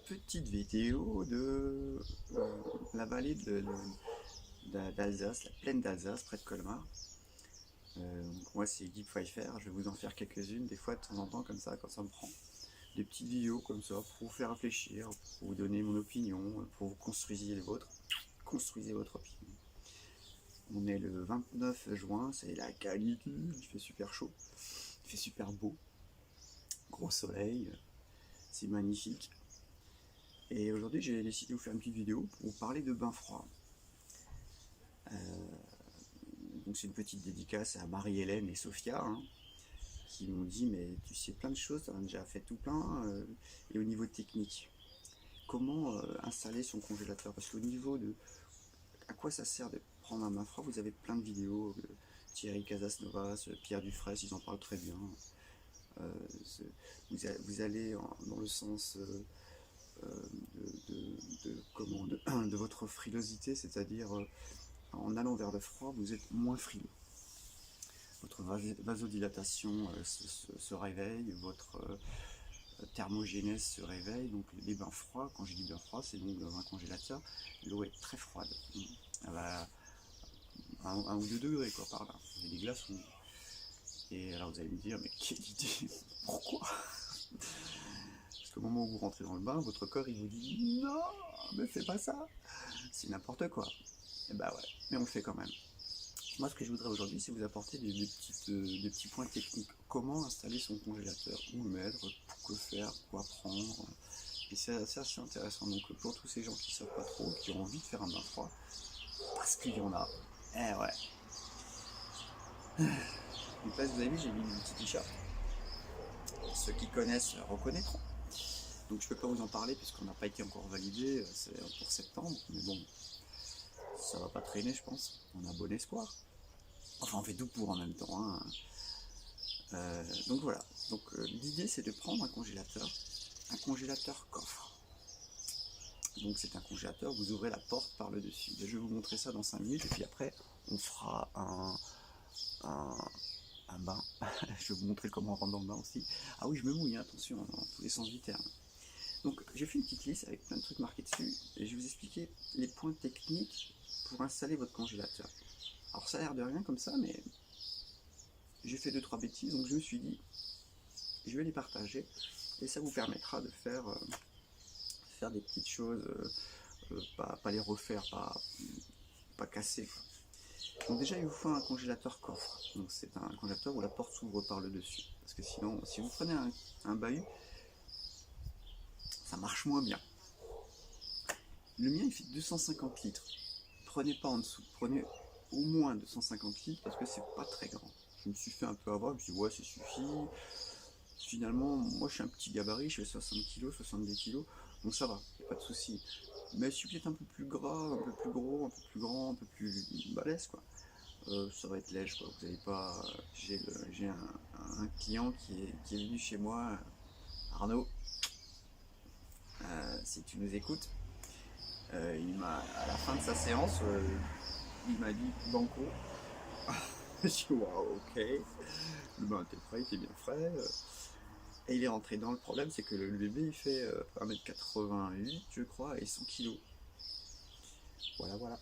petite vidéo de la vallée d'Alsace, la plaine d'Alsace, près de Colmar. Donc moi c'est Guy Pfeiffer, je vais vous en faire quelques-unes, des fois de temps en temps comme ça, quand ça me prend. Des petites vidéos comme ça, pour vous faire réfléchir, pour vous donner mon opinion, pour vous construisiez les vôtres. Construisez votre opinion. On est le 29 juin, c'est la canicule, il fait super chaud, il fait super beau, gros soleil, c'est magnifique. Et aujourd'hui, j'ai décidé de vous faire une petite vidéo pour vous parler de bain froid. Donc c'est une petite dédicace à Marie-Hélène et Sophia, hein, qui m'ont dit mais tu sais plein de choses, tu en as déjà fait tout plein, et au niveau technique, comment installer son congélateur? Parce qu'au niveau de à quoi ça sert de prendre un bain froid, vous avez plein de vidéos, Thierry Casasnovas, Pierre Dufraisse, ils en parlent très bien. Euh, vous allez dans le sens de votre frilosité, c'est-à-dire en allant vers le froid, vous êtes moins frileux. Votre vasodilatation se réveille, votre thermogénèse se réveille. Donc les bains froids, quand je dis bain froid, c'est donc dans un congélateur, l'eau est très froide. Elle va à 1 ou 2 degrés quoi, par là. Il y a des glaçons. Et alors vous allez me dire, mais quelle idée, pourquoi? Parce qu'au moment où vous rentrez dans le bain, votre corps il vous dit non, mais fais pas ça, c'est n'importe quoi. Et bah ouais, mais on le fait quand même. Moi, ce que je voudrais aujourd'hui, c'est vous apporter des petits points techniques. Comment installer son congélateur, où le mettre, que faire, quoi prendre. Et c'est assez intéressant. Donc, pour tous ces gens qui ne savent pas trop, qui ont envie de faire un bain froid, parce qu'il y en a. Eh ouais. Donc là, vous avez vu, j'ai mis mon petit t-shirt. Ceux qui connaissent reconnaîtront. Donc, je ne peux pas vous en parler puisqu'on n'a pas été encore validé. C'est pour septembre. Mais bon, ça va pas traîner, je pense. On a bon espoir. Enfin, on fait tout pour en même temps. Hein. Donc voilà, donc l'idée c'est de prendre un congélateur coffre. Donc c'est un congélateur, vous ouvrez la porte par le dessus. Je vais vous montrer ça dans 5 minutes et puis après on fera un, un bain. Je vais vous montrer comment on rentre dans le bain aussi. Ah oui, je me mouille, hein, attention, dans tous les sens du terme. Donc j'ai fait une petite liste avec plein de trucs marqués dessus et je vais vous expliquer les points techniques pour installer votre congélateur. Alors ça a l'air de rien comme ça, mais j'ai fait 2-3 bêtises, donc je me suis dit, je vais les partager et ça vous permettra de faire des petites choses, pas les refaire, pas casser. Quoi. Donc déjà il vous faut un congélateur coffre. Donc c'est un congélateur où la porte s'ouvre par le dessus. Parce que sinon, si vous prenez un bahut, ça marche moins bien. Le mien il fait 250 litres. Prenez pas en dessous, prenez au moins 250 litres parce que c'est pas très grand. Je me suis fait un peu avoir, je me suis dit ouais ça suffit. Finalement, moi je suis un petit gabarit, je fais 60 kg, 70 kg, donc ça va, y a pas de souci. Mais si vous êtes un peu plus gras, un peu plus gros, un peu plus grand, un peu plus balèze, quoi, ça va être léger, quoi. Vous n'avez pas. J'ai un client qui est venu chez moi, Arnaud, si tu nous écoutes, à la fin de sa séance, il m'a dit Banco. Je dis waouh, ok. Ben, t'es prêt, t'es bien frais. Et il est rentré dans le problème, c'est que le bébé il fait 1m88 je crois et 100 kg. Voilà, voilà.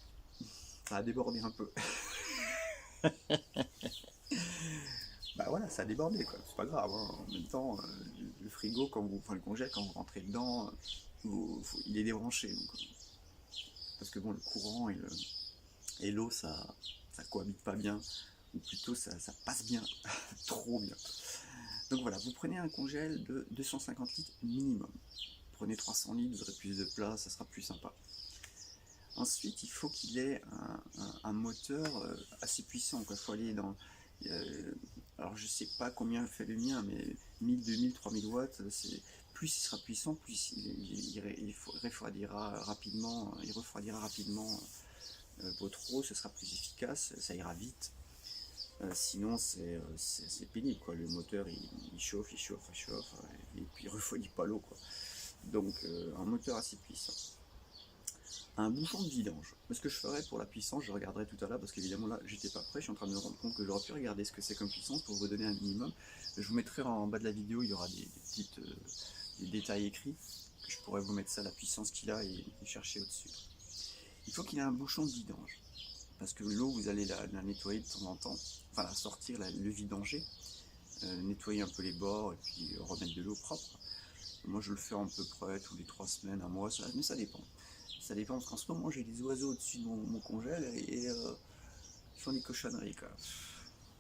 Ça a débordé un peu. Bah voilà, ça a débordé quoi, c'est pas grave. Hein. En même temps, le frigo, enfin le congèle, quand vous rentrez dedans, il est débranché. Donc, parce que bon, le courant et l'eau, ça cohabite pas bien. Ou plutôt, ça passe bien. Trop bien. Donc voilà, vous prenez un congèle de 250 litres minimum. Prenez 300 litres, vous aurez plus de place, ça sera plus sympa. Ensuite, il faut qu'il ait un moteur assez puissant. Il faut aller dans. Alors, je sais pas combien fait le mien, mais 1000, 2000, 3000 watts, plus il sera puissant, plus il refroidira rapidement votre eau, ce sera plus efficace, ça ira vite. Sinon, c'est pénible, quoi. Le moteur, il chauffe, et puis il refroidit pas l'eau, quoi. Donc, un moteur assez puissant. Un bouchon de vidange. Ce que je ferais pour la puissance, je regarderai tout à l'heure parce qu'évidemment là j'étais pas prêt, je suis en train de me rendre compte que j'aurais pu regarder ce que c'est comme puissance pour vous donner un minimum. Je vous mettrai en bas de la vidéo, il y aura des des détails écrits, que je pourrais vous mettre ça, la puissance qu'il a et chercher au-dessus. Il faut qu'il ait un bouchon de vidange, parce que l'eau, vous allez la nettoyer de temps en temps, enfin la sortir, le vidanger, nettoyer un peu les bords et puis remettre de l'eau propre. Moi je le fais à peu près tous les 3 semaines, un mois, mais ça dépend. Ça dépend parce qu'en ce moment j'ai des oiseaux au-dessus de mon congèle et ils font des cochonneries quoi.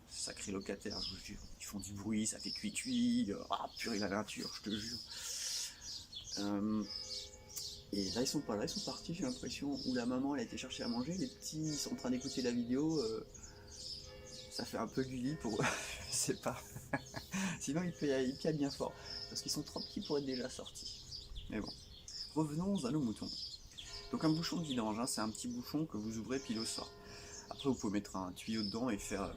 Sacrés locataires, je vous jure. Ils font du bruit, ça fait cuit-cuit. Ah purée la nature, je te jure. Et là ils sont pas là, ils sont partis, j'ai l'impression. Où la maman elle a été chercher à manger, les petits ils sont en train d'écouter la vidéo. Ça fait un peu du lit pour eux, je sais pas. Sinon ils piaillent bien fort. Parce qu'ils sont trop petits pour être déjà sortis. Mais bon. Revenons à nos moutons. Donc un bouchon de vidange, hein, c'est un petit bouchon que vous ouvrez puis l'eau sort. Après vous pouvez mettre un tuyau dedans et faire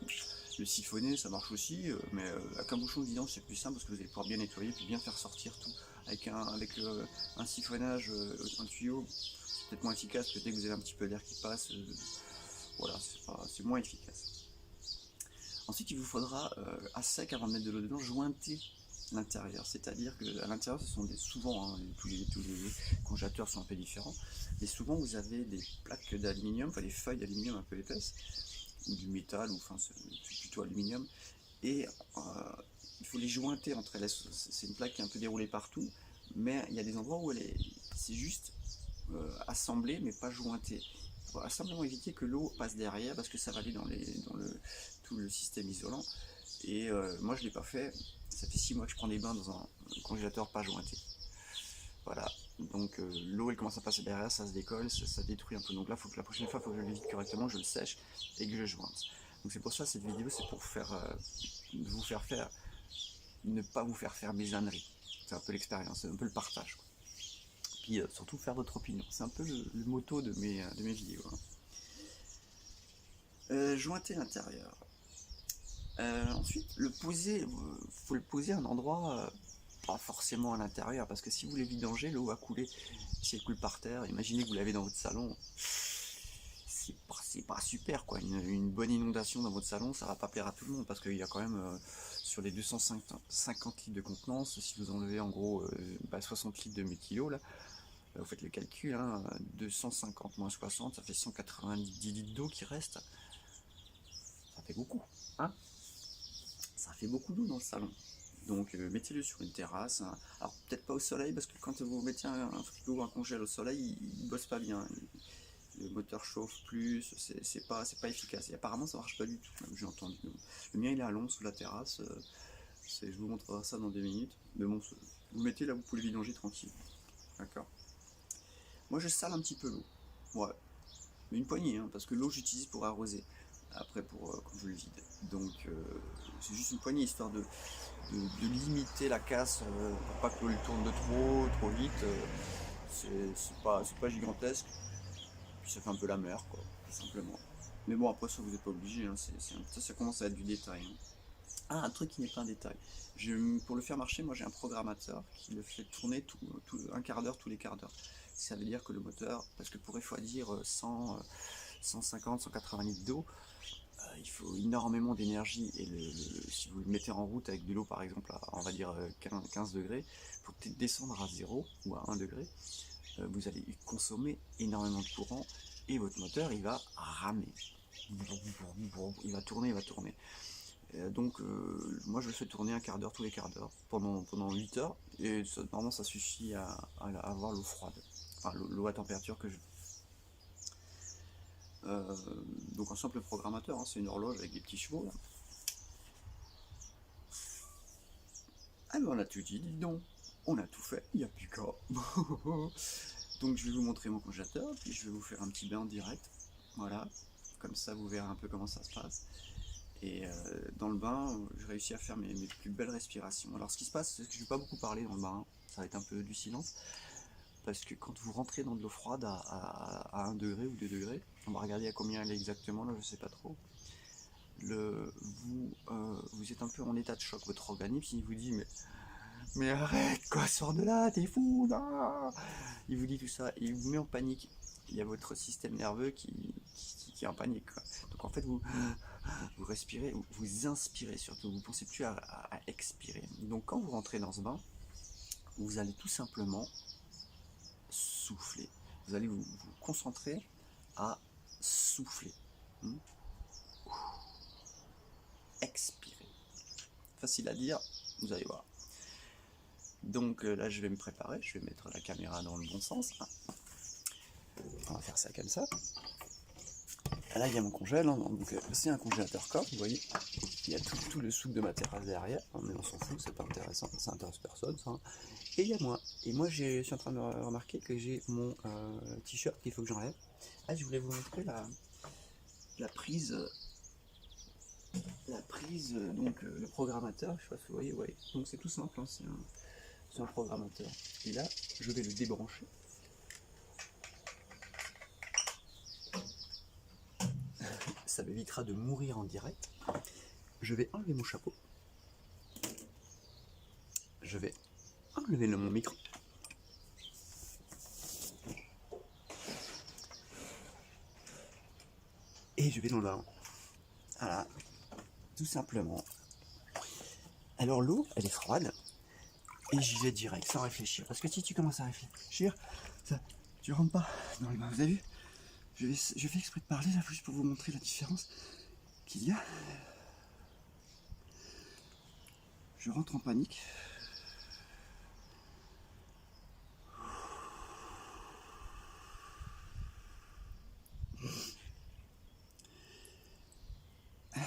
le siphonner, ça marche aussi, mais avec un bouchon de vidange c'est plus simple parce que vous allez pouvoir bien nettoyer puis bien faire sortir tout. Avec un siphonnage, un tuyau, c'est peut-être moins efficace, parce que dès que vous avez un petit peu d'air qui passe, voilà, c'est moins efficace. Ensuite il vous faudra à sec, avant de mettre de l'eau dedans, jointer l'intérieur, c'est-à-dire qu'à l'intérieur ce sont souvent, hein, tous les congélateurs sont un peu différents, mais souvent vous avez des plaques d'aluminium, enfin des feuilles d'aluminium un peu épaisses, ou du métal, ou enfin c'est plutôt aluminium, et il faut les jointer entre elles. C'est une plaque qui est un peu déroulée partout, mais il y a des endroits où c'est juste assemblé mais pas jointé. Il faut simplement éviter que l'eau passe derrière parce que ça va aller dans tout le système isolant. Et moi je ne l'ai pas fait, ça fait 6 mois que je prends des bains dans un congélateur pas jointé. Voilà, donc l'eau elle commence à passer derrière, ça se décolle, ça détruit un peu. Donc là, faut que la prochaine fois, il faut que je le vide correctement, je le sèche et que je jointe. Donc c'est pour ça cette vidéo, c'est pour vous faire faire, ne pas vous faire faire mes âneries. C'est un peu l'expérience, c'est un peu le partage, quoi. Puis surtout faire votre opinion. C'est un peu le motto de mes vidéos, hein. Jointer l'intérieur. Ensuite, faut le poser à un endroit pas forcément à l'intérieur, parce que si vous les vidangez, l'eau va couler. Si elle coule par terre, imaginez que vous l'avez dans votre salon, c'est pas super quoi. Une bonne inondation dans votre salon, ça va pas plaire à tout le monde, parce qu'il y a quand même sur les 250 litres de contenance, si vous enlevez en gros 60 litres de méthilo là, vous faites le calcul, hein, 250 moins 60, ça fait 190 litres d'eau qui reste. Ça fait beaucoup, hein. Ça fait beaucoup d'eau dans le salon. Donc mettez-le sur une terrasse, hein. Alors peut-être pas au soleil, parce que quand vous mettez un frigo ou un congèle au soleil, il bosse pas bien. Le moteur chauffe plus, c'est pas efficace. Et apparemment ça marche pas du tout, j'ai entendu. Le mien il est à Lons sous la terrasse, je vous montrerai ça dans 2 minutes. Mais bon, vous mettez là, vous pouvez le vidanger tranquille. D'accord. Moi je sale un petit peu l'eau. Ouais. Mais une poignée, hein, parce que l'eau j'utilise pour arroser. Après quand je le vide. Donc c'est juste une poignée histoire de limiter la casse pour pas que l'eau tourne de trop vite. C'est pas gigantesque. Puis ça fait un peu la mer, quoi, tout simplement. Mais bon, après ça, vous n'êtes pas obligé, hein, ça commence à être du détail, hein. Ah, un truc qui n'est pas un détail. Pour le faire marcher, moi j'ai un programmateur qui le fait tourner un quart d'heure tous les quarts d'heure. Ça veut dire que le moteur, parce que pour refroidir 150, 180 litres d'eau, il faut énormément d'énergie, et si vous le mettez en route avec de l'eau par exemple à on va dire 15 degrés, pour descendre à 0 ou à 1 degré, vous allez consommer énormément de courant et votre moteur il va ramer, il va tourner. Donc moi je le fais tourner un quart d'heure tous les quarts d'heure pendant 8 heures, et normalement ça suffit à avoir l'eau froide, enfin l'eau à température que je veux. Donc un simple programmateur, hein, c'est une horloge avec des petits chevaux là. Ah ben on a tout dit, dis donc, on a tout fait, il n'y a plus qu'à. Donc je vais vous montrer mon congélateur, puis je vais vous faire un petit bain en direct, voilà, comme ça vous verrez un peu comment ça se passe. Et dans le bain, j'ai réussi à faire mes plus belles respirations. Alors ce qui se passe, c'est que je ne vais pas beaucoup parler dans le bain, ça va être un peu du silence, parce que quand vous rentrez dans de l'eau froide à 1 degré ou 2 degrés, on va regarder à combien elle est exactement, là je sais pas trop, vous êtes un peu en état de choc, votre organisme il vous dit mais arrête quoi, sors de là, t'es fou, non. Il vous dit tout ça, et il vous met en panique. Il y a votre système nerveux qui est en panique, quoi. Donc en fait vous respirez, vous inspirez surtout, vous pensez plus à expirer. Donc quand vous rentrez dans ce bain, vous allez tout simplement souffler. Vous allez vous concentrer à souffler. Expirer. Facile à dire, vous allez voir. Donc là, je vais me préparer, je vais mettre la caméra dans le bon sens. On va faire ça comme ça. Là, il y a mon congèle, hein, donc c'est un congélateur corps, vous voyez. Il y a tout le souk de ma terrasse derrière, mais on s'en fout, c'est pas intéressant, ça intéresse personne, ça. Et il y a moi. Et moi, je suis en train de remarquer que j'ai mon t-shirt qu'il faut que j'enlève. Ah, je voulais vous montrer la prise, donc le programmateur, je sais pas si vous voyez, ouais. Donc c'est tout simple, hein, c'est un programmateur. Et là, je vais le débrancher. Ça m'évitera de mourir en direct. Je vais enlever mon chapeau. Je vais enlever mon micro. Et je vais dans le ballon. Voilà. Tout simplement. Alors l'eau, elle est froide. Et j'y vais direct, sans réfléchir. Parce que si tu commences à réfléchir, ça, tu rentres pas dans le bain. Vous avez vu? Je fais exprès de parler là, juste pour vous montrer la différence qu'il y a. Je rentre en panique.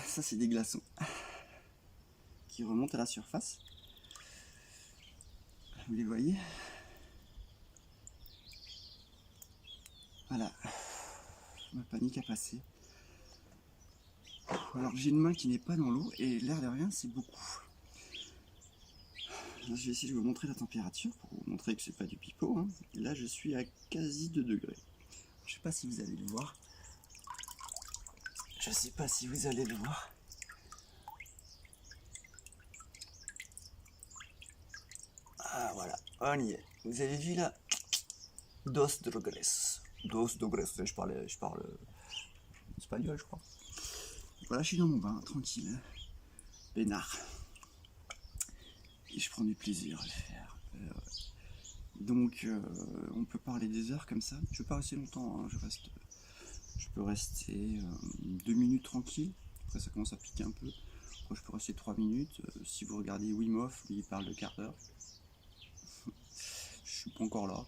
Ça, c'est des glaçons qui remontent à la surface. Vous les voyez? Voilà. Ma panique a passé. Alors j'ai une main qui n'est pas dans l'eau et l'air de rien, c'est beaucoup. Là, je vais essayer de vous montrer la température pour vous montrer que c'est pas du pipeau. Hein. Et là, je suis à quasi 2 degrés. Je sais pas si vous allez le voir. Je sais pas si vous allez le voir. Ah voilà, on y est. Vous avez vu là? 2 degrés. 2 degrés, je parle espagnol, je crois. Voilà, je suis dans mon bain, tranquille. Peinard. Et je prends du plaisir à le faire. Donc, on peut parler des heures comme ça. Je ne vais pas rester longtemps, hein. Je peux rester 2 minutes tranquille. Après, ça commence à piquer un peu. Après, je peux rester 3 minutes. Si vous regardez Wim Hof, lui, il parle de quart d'heure. Je suis pas encore là.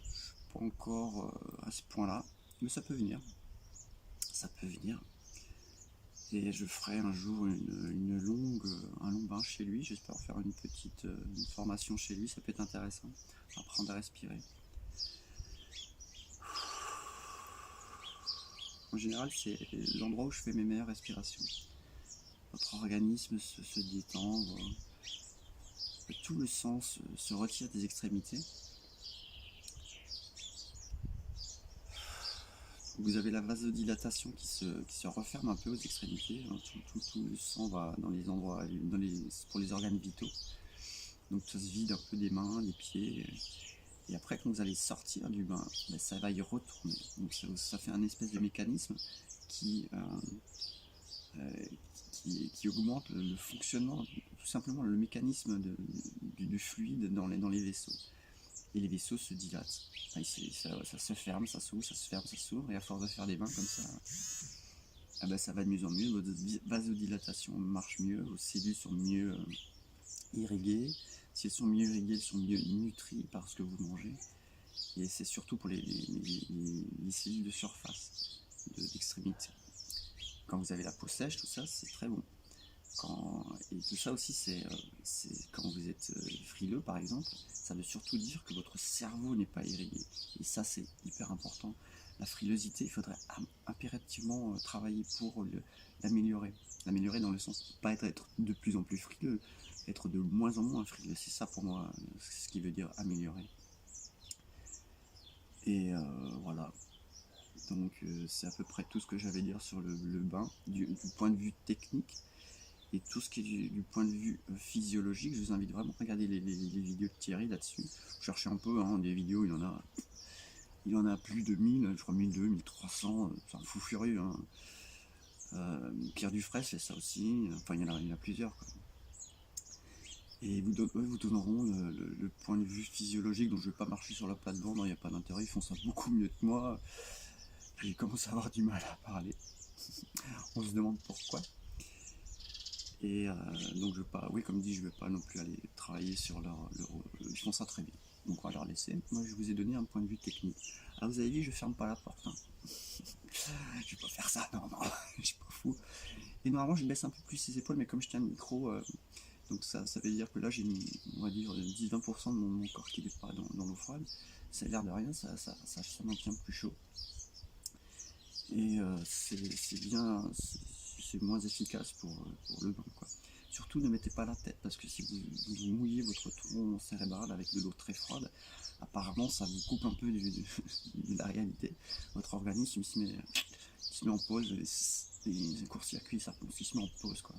Je suis pas encore à ce point-là. Mais ça peut venir. Ça peut venir. Et je ferai un jour un long bain chez lui. J'espère faire une petite formation chez lui. Ça peut être intéressant. Apprendre à respirer. En général, c'est l'endroit où je fais mes meilleures respirations. Votre organisme se détend. Tout le sang se retire des extrémités. Vous avez la vasodilatation qui se referme un peu aux extrémités. Tout le sang va dans les endroits, pour les organes vitaux. Donc ça se vide un peu des mains, des pieds. Et après, quand vous allez sortir du bain, ben, ça va y retourner. Donc ça fait un espèce de mécanisme qui augmente le fonctionnement, tout simplement le mécanisme du fluide dans les vaisseaux. Et les vaisseaux se dilatent. Ça se ferme, ça s'ouvre, ça se ferme, ça s'ouvre. Et à force de faire des bains comme ça, ah ben ça va de mieux en mieux. Votre vasodilatation marche mieux, vos cellules sont mieux irriguées. Si elles sont mieux irriguées, elles sont mieux nutries par ce que vous mangez. Et c'est surtout pour les cellules de surface, d'extrémité. Quand vous avez la peau sèche, tout ça, c'est très bon. Et tout ça aussi, c'est quand vous êtes frileux, par exemple, ça veut surtout dire que votre cerveau n'est pas irrigué. Et ça, c'est hyper important. La frilosité, il faudrait impérativement travailler pour l'améliorer. L'améliorer dans le sens, pas être de plus en plus frileux, être de moins en moins frileux. C'est ça pour moi, ce qui veut dire améliorer. Et voilà. Donc c'est à peu près tout ce que j'avais à dire sur le bain, du point de vue technique. Et tout ce qui est du point de vue physiologique, je vous invite vraiment à regarder les vidéos de Thierry là-dessus. Cherchez un peu, hein, des vidéos, il en a plus de 1000, je crois 1200, 1300, c'est un fou furieux. Hein. Pierre Dufresne fait ça aussi, enfin il y en a plusieurs, quoi. Et vous donneront le point de vue physiologique, donc je ne vais pas marcher sur la plate-bande, il n'y a pas d'intérêt, ils font ça beaucoup mieux que moi. Puis ils commencent à avoir du mal à parler. On se demande pourquoi. Et donc je vais pas, oui comme dit, je vais pas non plus aller travailler sur ils font ça très bien. Donc on va leur laisser. Moi je vous ai donné un point de vue technique. Alors vous avez dit, je ferme pas la porte. Hein. Je vais pas faire ça, non, je suis pas fou. Et normalement je baisse un peu plus les épaules, mais comme je tiens le micro, donc ça veut dire que là j'ai on va dire 10-20% de mon corps qui n'est pas dans l'eau froide. Ça a l'air de rien, ça maintient plus chaud. Et c'est bien, c'est moins efficace pour le bain, quoi. Surtout ne mettez pas la tête, parce que si vous mouillez votre tronc cérébral avec de l'eau très froide, apparemment ça vous coupe un peu de la réalité. Votre organisme se met en pause, les court-circuits, ça se met en pause, quoi.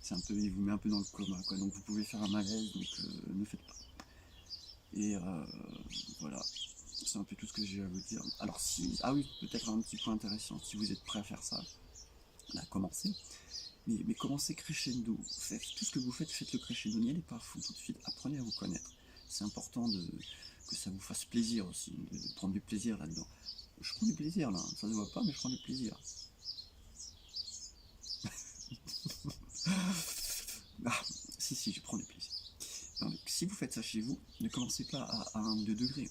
C'est un peu, il vous met un peu dans le coma, quoi. Donc vous pouvez faire un malaise, donc ne faites pas. Et voilà, c'est un peu tout ce que j'ai à vous dire. Alors ah oui, peut-être un petit point intéressant, si vous êtes prêt à faire ça, là, commencez. Mais commencez crescendo. Faites tout ce que vous faites, faites le crescendo. N'y allez pas à fond tout de suite. Apprenez à vous connaître. C'est important que ça vous fasse plaisir aussi, de prendre du plaisir là-dedans. Je prends du plaisir là, ça ne se voit pas, mais je prends du plaisir. Ah, si, je prends du plaisir. Non, si vous faites ça chez vous, ne commencez pas à 1-2 degrés.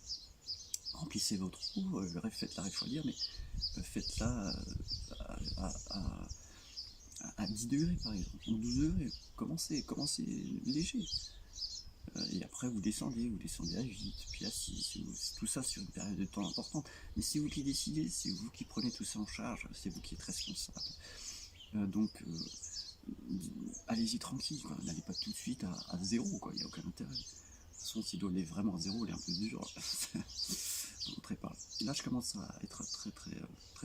Remplissez votre eau, faites-la refroidir, mais faites-la à 10 degrés par exemple, ou 12 degrés. Commencez léger. Et après vous descendez à 8, puis à 6, tout ça sur une période de temps importante. Mais c'est vous qui décidez, c'est vous qui prenez tout ça en charge, c'est vous qui êtes responsable. Donc allez-y tranquille, n'allez pas tout de suite à 0, il n'y a aucun intérêt. De toute façon, s'il doit aller vraiment à 0, il est un peu dur. Je ne montrerai pas. Et là je commence à être très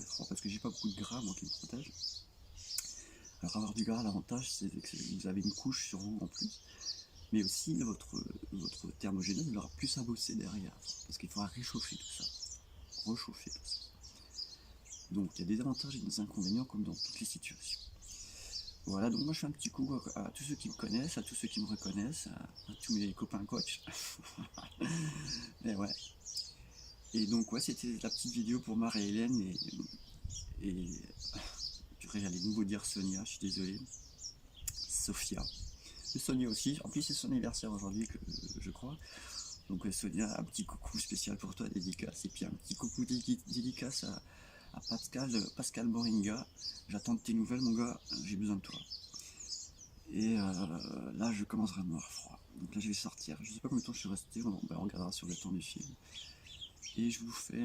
froid, parce que j'ai pas beaucoup de gras moi qui me protège. Alors avoir du gras, l'avantage c'est que vous avez une couche sur vous en plus, mais aussi votre thermogénèse il aura plus à bosser derrière, parce qu'il faudra réchauffer tout ça, Donc il y a des avantages et des inconvénients comme dans toutes les situations. Voilà, donc moi je fais un petit coup à tous ceux qui me connaissent, à tous ceux qui me reconnaissent, à tous mes copains coachs. Et ouais. Et donc ouais, c'était la petite vidéo pour Marie-Hélène et j'allais de nouveau dire Sonia, je suis désolé. Sophia. Et Sonia aussi, en plus c'est son anniversaire aujourd'hui, je crois. Donc Sonia, un petit coucou spécial pour toi, dédicace. Et puis un petit coucou dédicace à Pascal Moringa. J'attends de tes nouvelles mon gars, j'ai besoin de toi. Et là je commence vraiment à avoir froid. Donc là je vais sortir. Je sais pas combien de temps je suis resté, on regardera sur le temps du film. Et je vous fais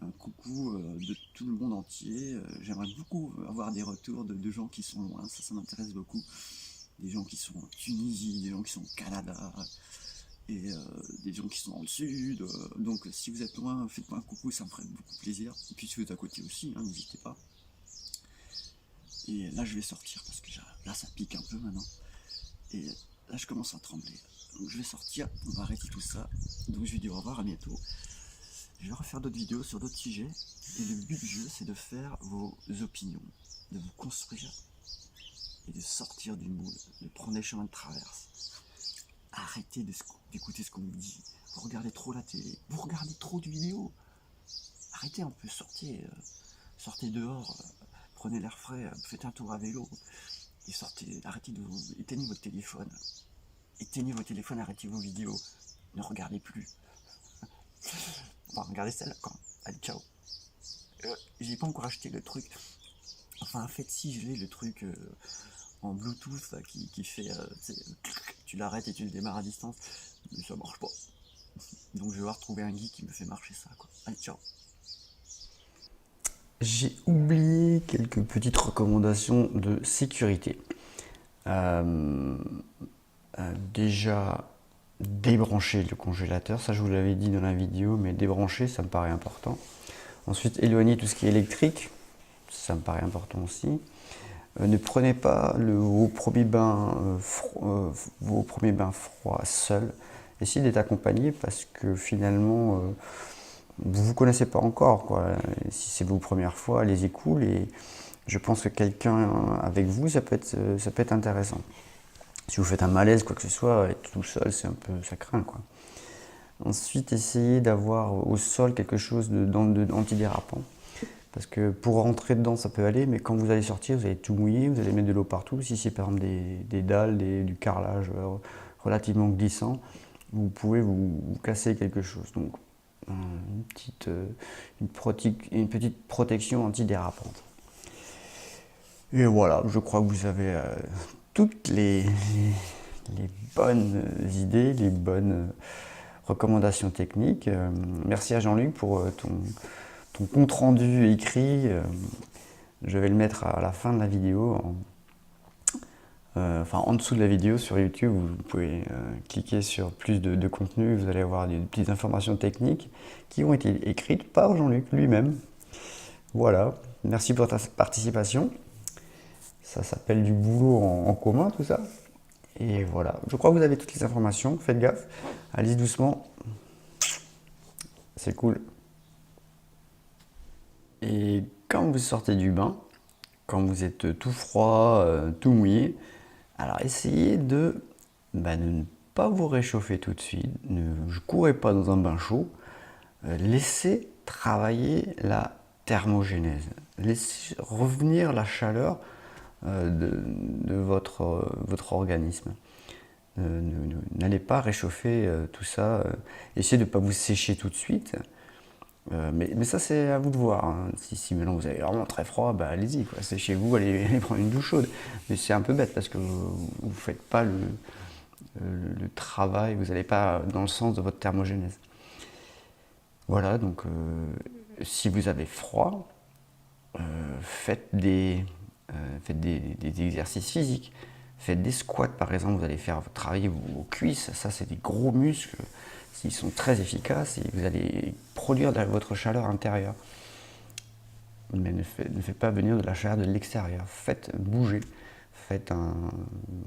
un coucou de tout le monde entier. J'aimerais beaucoup avoir des retours de gens qui sont loin, ça m'intéresse beaucoup. Des gens qui sont en Tunisie, des gens qui sont au Canada, et des gens qui sont dans le sud. Donc si vous êtes loin, faites-moi un coucou, ça me ferait beaucoup plaisir. Et puis si vous êtes à côté aussi, hein, n'hésitez pas. Et là je vais sortir, parce que là ça pique un peu maintenant. Et là je commence à trembler. Donc je vais sortir, on va arrêter tout ça. Donc je vais dire au revoir, à bientôt. Je vais refaire d'autres vidéos sur d'autres sujets. Et le but du jeu, c'est de faire vos opinions, de vous construire et de sortir du moule, de prendre les chemins de traverse. Arrêtez d'écouter ce qu'on vous dit. Vous regardez trop la télé, vous regardez trop de vidéos. Arrêtez un peu, sortez dehors, prenez l'air frais, faites un tour à vélo. Et arrêtez éteignez votre téléphone. Éteignez vos téléphones, arrêtez vos vidéos. Ne regardez plus. Enfin, regardez celle-là quand même. Allez, ciao. J'ai pas encore acheté le truc. Enfin, en fait, si je l'ai, le truc en Bluetooth là, qui fait. Tu l'arrêtes et tu le démarres à distance. Mais ça marche pas. Donc je vais devoir trouver un geek qui me fait marcher ça, quoi. Allez, ciao. J'ai oublié quelques petites recommandations de sécurité. Déjà, débrancher le congélateur, ça je vous l'avais dit dans la vidéo, mais débrancher ça me paraît important. Ensuite, éloigner tout ce qui est électrique, ça me paraît important aussi. Ne prenez pas vos premiers bains froids seuls. Essayez d'être accompagné, parce que finalement vous ne vous connaissez pas encore, quoi. Si c'est vos premières fois, allez-y cool, et je pense que quelqu'un avec vous, ça peut être intéressant. Si vous faites un malaise, quoi que ce soit, être tout seul, c'est un peu, ça craint, quoi. Ensuite, essayez d'avoir au sol quelque chose d'antidérapant. Parce que pour rentrer dedans, ça peut aller, mais quand vous allez sortir, vous allez tout mouiller, vous allez mettre de l'eau partout. Si c'est par exemple des dalles, du carrelage relativement glissant, vous pouvez vous casser quelque chose. Donc, une petite protection antidérapante. Et voilà, je crois que vous avez toutes les bonnes idées, les bonnes recommandations techniques. Merci à Jean-Luc pour ton compte rendu écrit. Je vais le mettre à la fin de la vidéo, en dessous de la vidéo sur YouTube. Vous pouvez cliquer sur plus de contenu, vous allez avoir des petites informations techniques qui ont été écrites par Jean-Luc lui-même. Voilà, merci pour ta participation. Ça s'appelle du boulot en commun, tout ça. Et voilà, je crois que vous avez toutes les informations, faites gaffe, allez doucement, c'est cool. Et quand vous sortez du bain, quand vous êtes tout froid, tout mouillé, alors essayez de ne pas vous réchauffer tout de suite, ne courez pas dans un bain chaud, laissez travailler la thermogénèse, laissez revenir la chaleur de votre organisme. N'allez pas réchauffer tout ça, essayez de ne pas vous sécher tout de suite. Mais ça, c'est à vous de voir. Hein. Si maintenant vous avez vraiment très froid, allez-y, séchez-vous, allez prendre une douche chaude. Mais c'est un peu bête parce que vous ne faites pas le travail, vous n'allez pas dans le sens de votre thermogénèse. Voilà, donc si vous avez froid, faites des exercices physiques. Faites des squats par exemple, vous allez faire travailler vos cuisses, ça c'est des gros muscles, ils sont très efficaces et vous allez produire votre chaleur intérieure. Mais ne faites pas venir de la chaleur de l'extérieur, faites bouger, faites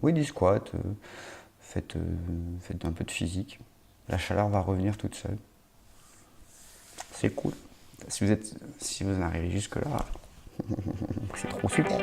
des squats, faites un peu de physique, la chaleur va revenir toute seule. C'est cool. Si vous en arrivez jusque là, c'est trop super.